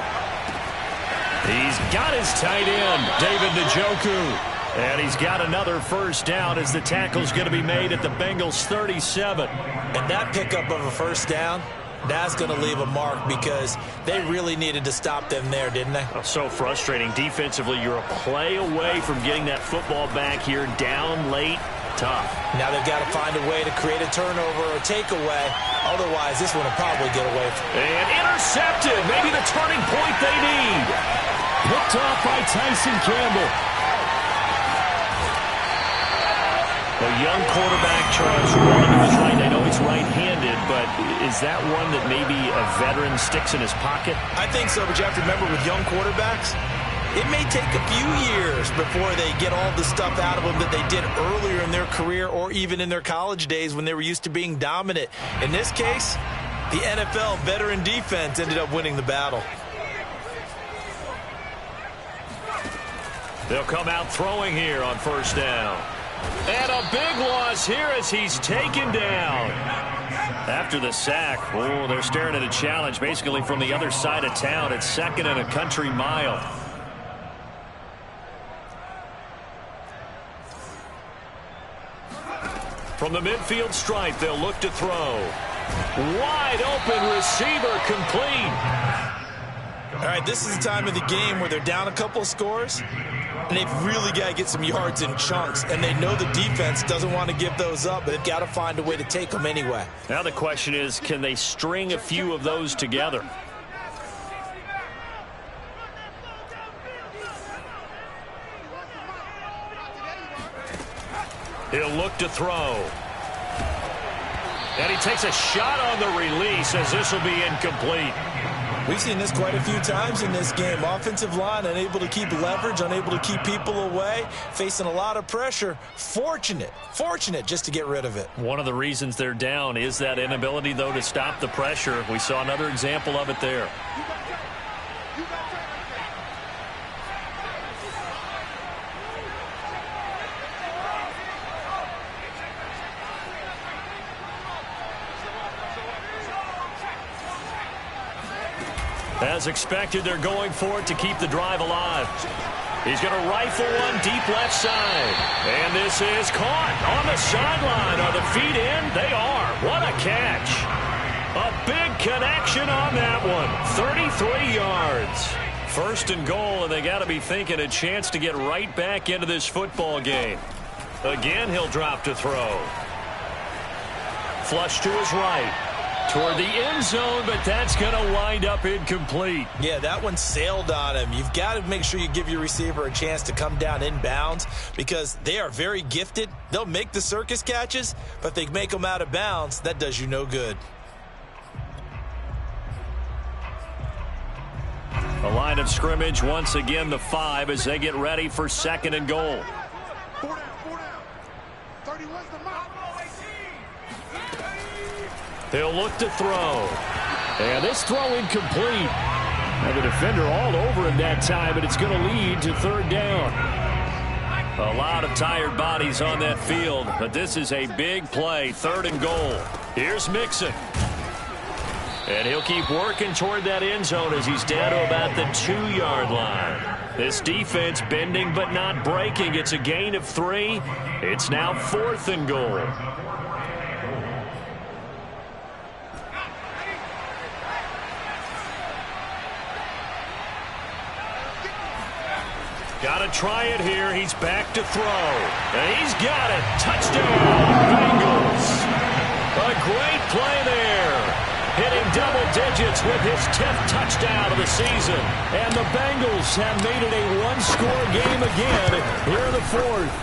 He's got his tight end, David Njoku. And he's got another first down as the tackle's going to be made at the Bengals 37. And that pickup of a first down, that's going to leave a mark because they really needed to stop them there, didn't they? Oh, so frustrating. Defensively, you're a play away from getting that football back here, down late. Tough. Now they've got to find a way to create a turnover or takeaway. Otherwise, this one will probably get away. And intercepted. Maybe the turning point they need. Picked off by Tyson Campbell. A young quarterback, Charles, rolling to his right. I know he's right-handed, but is that one that maybe a veteran sticks in his pocket? I think so, but you have to remember with young quarterbacks, it may take a few years before they get all the stuff out of them that they did earlier in their career or even in their college days when they were used to being dominant. In this case, the NFL veteran defense ended up winning the battle. They'll come out throwing here on first down. And a big loss here as he's taken down. After the sack, oh, they're staring at a challenge basically from the other side of town. It's second and a country mile. From the midfield stripe, they'll look to throw. Wide open receiver complete. All right, this is the time of the game where they're down a couple of scores, and they've really got to get some yards in chunks, and they know the defense doesn't want to give those up, but they've got to find a way to take them anyway. Now the question is, can they string a few of those together? He'll look to throw. And he takes a shot on the release as this will be incomplete. We've seen this quite a few times in this game. Offensive line unable to keep leverage, unable to keep people away, facing a lot of pressure. Fortunate just to get rid of it. One of the reasons they're down is that inability, though, to stop the pressure. We saw another example of it there. As expected, they're going for it to keep the drive alive. He's going to rifle one deep left side. And this is caught on the sideline. Are the feet in? They are. What a catch. A big connection on that one. 33 yards. First and goal, and they got to be thinking a chance to get right back into this football game. Again, he'll drop to throw. Flush to his right. Toward the end zone, but that's going to wind up incomplete. Yeah, that one sailed on him. You've got to make sure you give your receiver a chance to come down inbounds because they are very gifted. They'll make the circus catches, but if they make them out of bounds, that does you no good. A line of scrimmage, once again the 5 as they get ready for second and goal. 4 down. 31's the mark. He'll look to throw. And this throw incomplete. And the defender all over him that time, and it's going to lead to third down. A lot of tired bodies on that field, but this is a big play, third and goal. Here's Mixon. And he'll keep working toward that end zone as he's down to about the 2-yard line. This defense bending but not breaking. It's a gain of 3. It's now fourth and goal. Got to try it here. He's back to throw. And he's got it. Touchdown, Bengals. A great play there. Hitting double digits with his 10th touchdown of the season. And the Bengals have made it a one-score game again here in the fourth.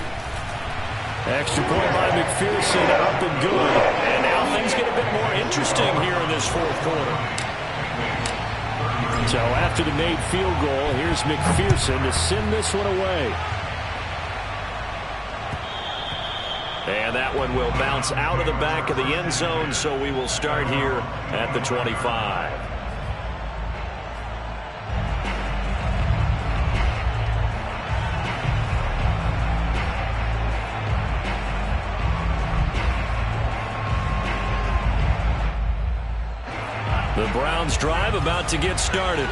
Extra point by McPherson, up and good. And now things get a bit more interesting here in this fourth quarter. So after the made field goal, here's McPherson to send this one away. And that one will bounce out of the back of the end zone, so we will start here at the 25. The Browns drive about to get started.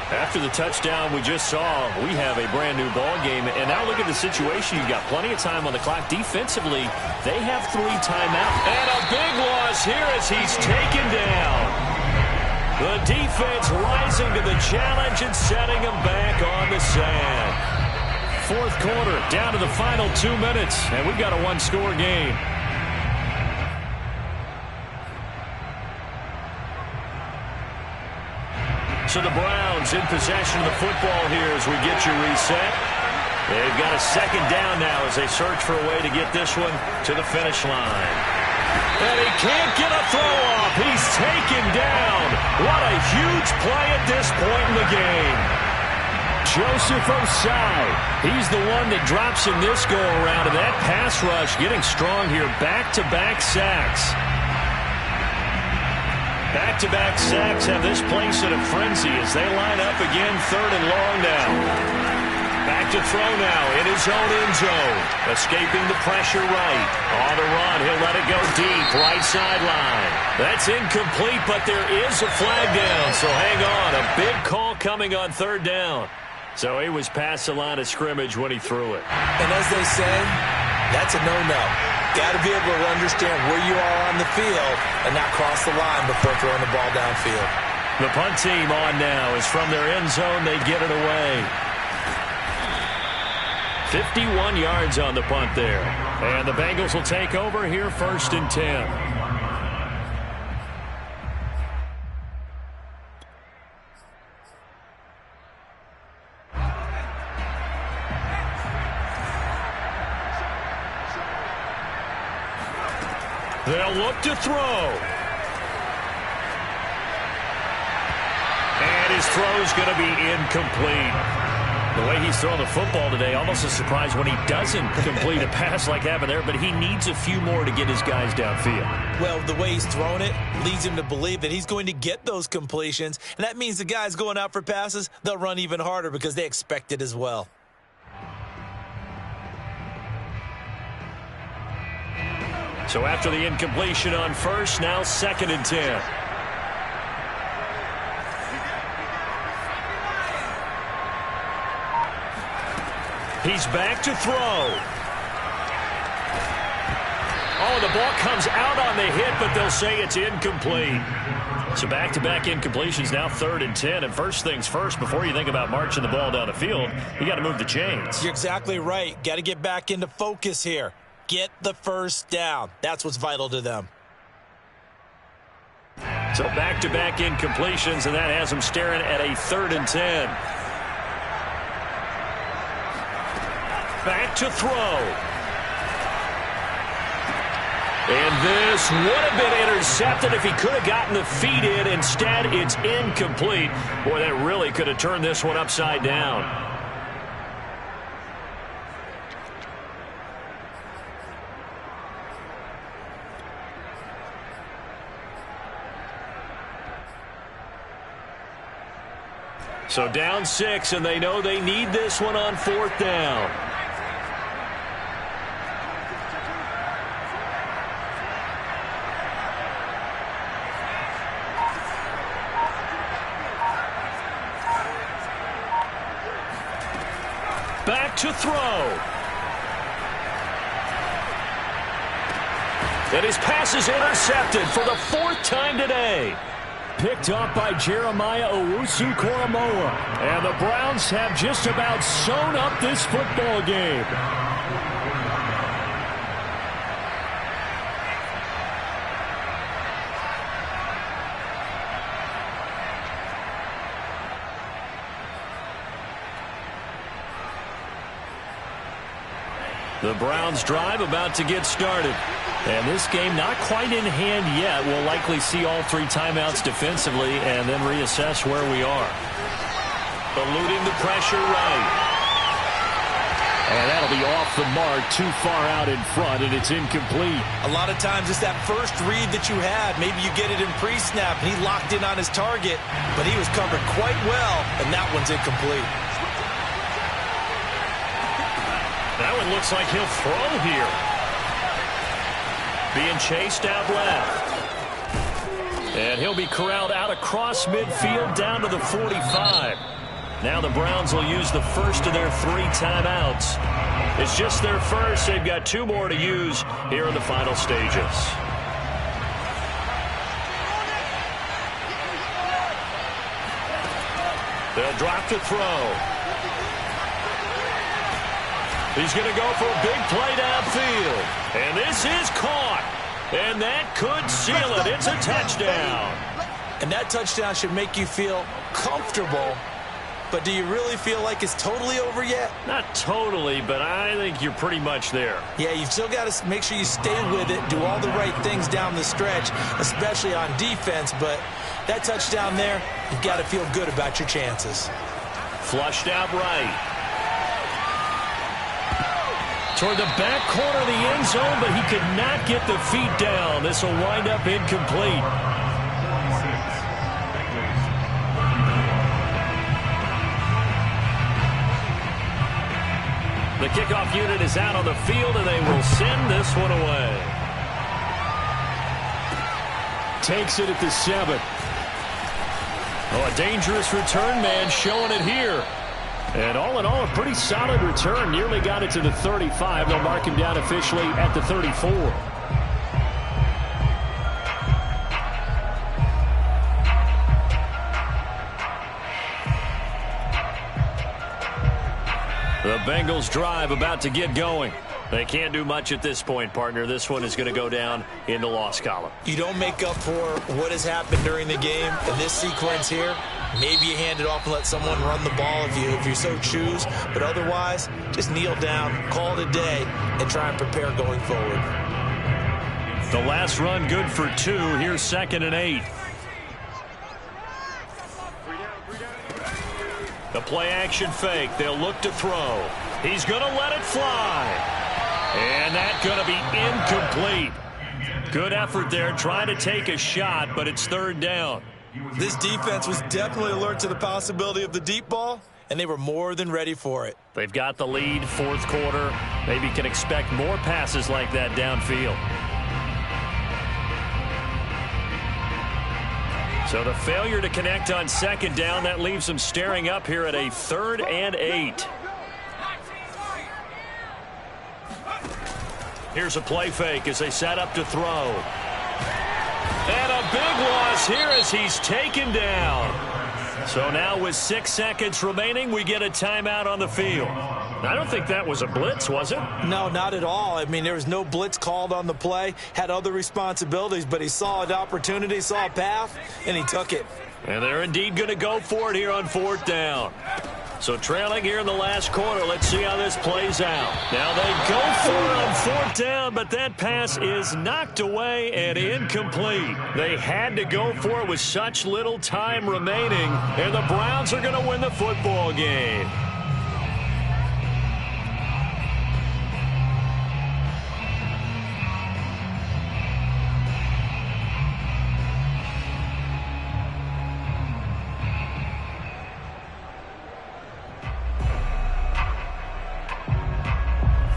After the touchdown we just saw, we have a brand-new ball game. And now look at the situation. You've got plenty of time on the clock. Defensively, they have 3 timeouts. And a big loss here as he's taken down. The defense rising to the challenge and setting him back on the sand. Fourth quarter, down to the final 2 minutes, and we've got a 1-score game. So the Browns in possession of the football here as we get you reset. They've got a second down now as they search for a way to get this one to the finish line. And he can't get a throw off. He's taken down. What a huge play at this point in the game. Joseph Osai. He's the one that drops in this go-around. And that pass rush getting strong here. Back-to-back sacks. Back-to-back sacks have this place in a frenzy as they line up again, 3rd and long now. Back to throw now in his own end zone. Escaping the pressure right. On the run, he'll let it go deep, right sideline. That's incomplete, but there is a flag down, so hang on. A big call coming on 3rd down. So he was past the line of scrimmage when he threw it. And as they say, that's a no-no. Got to be able to understand where you are on the field and not cross the line before throwing the ball downfield. The punt team on now is from their end zone. They get it away. 51 yards on the punt there. And the Bengals will take over here 1st and 10. They'll look to throw. And his throw's going to be incomplete. The way he's throwing the football today, almost a surprise when he doesn't complete a pass like happened there, but he needs a few more to get his guys downfield. Well, the way he's thrown it leads him to believe that he's going to get those completions, and that means the guys going out for passes, they'll run even harder because they expect it as well. So after the incompletion on 1st, now 2nd and 10. He's back to throw. Oh, the ball comes out on the hit, but they'll say it's incomplete. So back-to-back incompletions, now 3rd and 10. And first things first, before you think about marching the ball down the field, you got to move the chains. You're exactly right. Got to get back into focus here. Get the first down. That's what's vital to them. So back-to-back incompletions, and that has them staring at a 3rd and 10. Back to throw. And this would have been intercepted if he could have gotten the feet in. Instead, it's incomplete. Boy, that really could have turned this one upside down. So down 6, and they know they need this one on 4th down. Back to throw. And his pass is intercepted for the 4th time today. Picked up by Jeremiah Owusu-Koramoah. And the Browns have just about sewn up this football game. The Browns drive about to get started. And this game not quite in hand yet. We'll likely see all 3 timeouts defensively and then reassess where we are. Eluding the pressure right. And that'll be off the mark, too far out in front, and it's incomplete. A lot of times it's that first read that you had. Maybe you get it in pre-snap, and he locked in on his target, but he was covered quite well, and that one's incomplete. That one looks like he'll throw here. Being chased out left. And he'll be corralled out across midfield down to the 45. Now the Browns will use the first of their 3 timeouts. It's just their first. They've got 2 more to use here in the final stages. They'll drop to throw. He's going to go for a big play downfield. And this is caught. And that could seal it. It's a touchdown. And that touchdown should make you feel comfortable. But do you really feel like it's totally over yet? Not totally, but I think you're pretty much there. Yeah, you've still got to make sure you stay with it, do all the right things down the stretch, especially on defense. But that touchdown there, you've got to feel good about your chances. Flushed out right. Toward the back corner of the end zone, but he could not get the feet down. This will wind up incomplete. The kickoff unit is out on the field, and they will send this one away. Takes it at the 7. Oh, a dangerous return man showing it here. And all in all, a pretty solid return. Nearly got it to the 35. They'll mark him down officially at the 34. The Bengals drive about to get going. They can't do much at this point, partner. This one is going to go down in the loss column. You don't make up for what has happened during the game in this sequence here. Maybe you hand it off and let someone run the ball if you so choose. But otherwise, just kneel down, call it a day, and try and prepare going forward. The last run good for 2. Here's 2nd and 8. The play action fake. They'll look to throw. He's going to let it fly. And that's going to be incomplete. Good effort there trying to take a shot, but it's 3rd down. This defense was definitely alert to the possibility of the deep ball, and they were more than ready for it. They've got the lead, 4th quarter. Maybe can expect more passes like that downfield. So the failure to connect on 2nd down, that leaves them staring up here at a 3rd and 8. Here's a play fake as they set up to throw. And a big loss here as he's taken down. So now with 6 seconds remaining, we get a timeout on the field. I don't think that was a blitz, was it? No, not at all. I mean, there was no blitz called on the play. Had other responsibilities, but he saw an opportunity, saw a path, and he took it. And they're indeed going to go for it here on 4th down. So trailing here in the last quarter. Let's see how this plays out. Now they go for it on 4th down, but that pass is knocked away and incomplete. They had to go for it with such little time remaining, and the Browns are going to win the football game.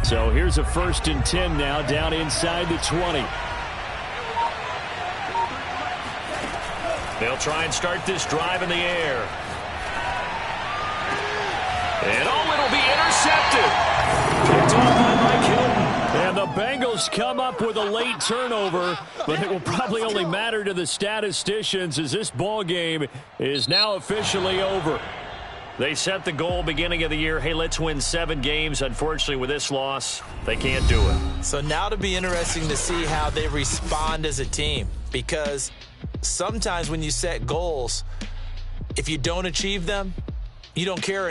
So here's a 1st and 10 now, down inside the 20. They'll try and start this drive in the air. And it'll be intercepted. Picked off by Mike Hilton. And the Bengals come up with a late turnover, but it will probably only matter to the statisticians as this ball game is now officially over. They set the goal beginning of the year. Hey, let's win 7 games. Unfortunately, with this loss, they can't do it. So now it'll be interesting to see how they respond as a team, because sometimes when you set goals, if you don't achieve them, you don't care anymore.